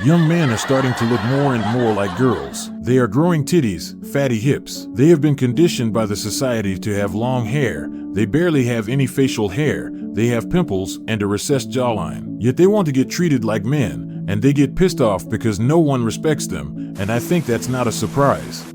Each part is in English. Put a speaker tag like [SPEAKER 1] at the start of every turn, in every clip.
[SPEAKER 1] Young men are starting to look more and more like girls. They are growing titties, fatty hips. They have been conditioned by the society to have long hair. They barely have any facial hair. They have pimples and a recessed jawline. Yet they want to get treated like men, and they get pissed off because no one respects them, and I think that's not a surprise.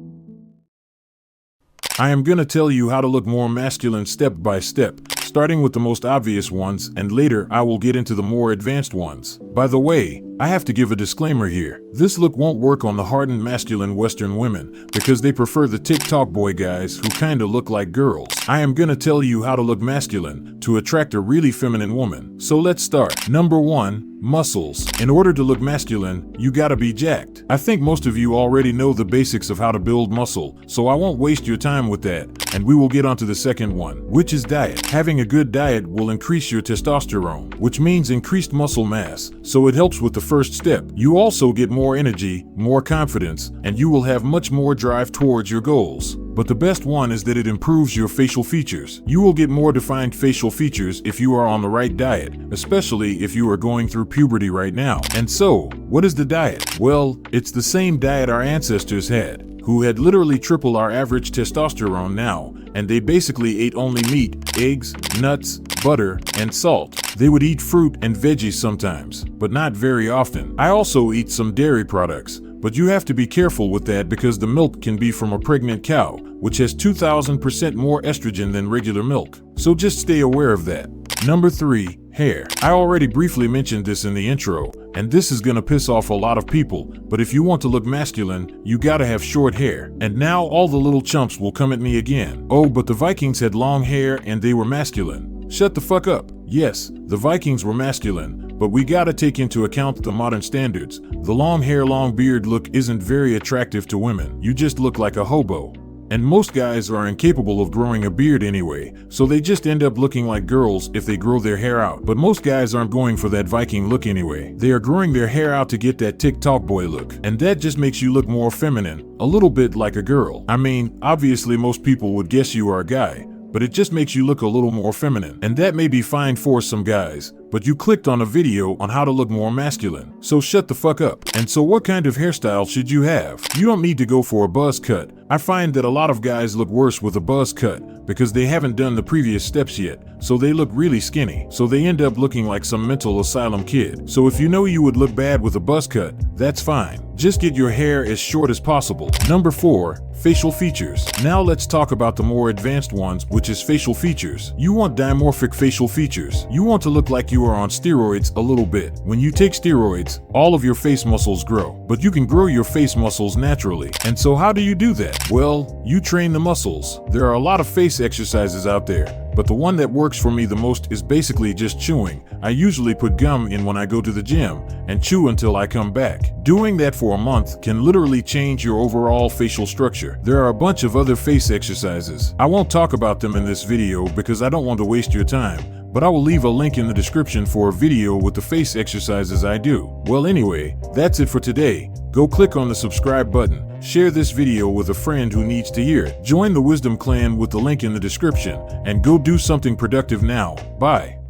[SPEAKER 1] I am gonna tell you how to look more masculine step by step, starting with the most obvious ones, and later I will get into the more advanced ones. By the way, I have to give a disclaimer here. This look won't work on the hardened masculine Western women because they prefer the TikTok boy guys who kinda look like girls. I am gonna tell you how to look masculine to attract a really feminine woman. So let's start. Number 1, muscles. In order to look masculine, you gotta be jacked. I think most of you already know the basics of how to build muscle, so I won't waste your time with that, and we will get on to the second one, which is diet. Having a good diet will increase your testosterone, which means increased muscle mass, so it helps with the first step. You also get more energy, more confidence, and you will have much more drive towards your goals. But the best one is that it improves your facial features. You will get more defined facial features if you are on the right diet, especially if you are going through puberty right now. And so, what is the diet? Well, it's the same diet our ancestors had, who had literally triple our average testosterone now, and they basically ate only meat, eggs, nuts, butter, and salt. They would eat fruit and veggies sometimes, but not very often. I also eat some dairy products, but you have to be careful with that because the milk can be from a pregnant cow, which has 2,000% more estrogen than regular milk. So just stay aware of that. Number 3, hair. I already briefly mentioned this in the intro, and this is gonna piss off a lot of people, but if you want to look masculine, you gotta have short hair. And now all the little chumps will come at me again. Oh, but the Vikings had long hair and they were masculine. Shut the fuck up. Yes, the Vikings were masculine, but we gotta take into account the modern standards. The long hair, long beard look isn't very attractive to women. You just look like a hobo. And most guys are incapable of growing a beard anyway, so they just end up looking like girls if they grow their hair out. But most guys aren't going for that Viking look anyway. They are growing their hair out to get that TikTok boy look. And that just makes you look more feminine, a little bit like a girl. I mean, obviously most people would guess you are a guy, but it just makes you look a little more feminine. And that may be fine for some guys, but you clicked on a video on how to look more masculine. So shut the fuck up. And so what kind of hairstyle should you have? You don't need to go for a buzz cut. I find that a lot of guys look worse with a buzz cut because they haven't done the previous steps yet, so they look really skinny. So they end up looking like some mental asylum kid. So if you know you would look bad with a buzz cut, that's fine. Just get your hair as short as possible. Number 4, facial features. Now let's talk about the more advanced ones, which is facial features. You want dimorphic facial features. You want to look like you are on steroids a little bit. When you take steroids, all of your face muscles grow, but you can grow your face muscles naturally. And so how do you do that? Well, you train the muscles. There are a lot of face exercises out there, but the one that works for me the most is basically just chewing. I usually put gum in when I go to the gym and chew until I come back. Doing that for a month can literally change your overall facial structure. There are a bunch of other face exercises. I won't talk about them in this video because I don't want to waste your time, but I will leave a link in the description for a video with the face exercises I do. Well anyway, that's it for today. Go click on the subscribe button, share this video with a friend who needs to hear it, join the Wisdom Clan with the link in the description, and go do something productive now. Bye.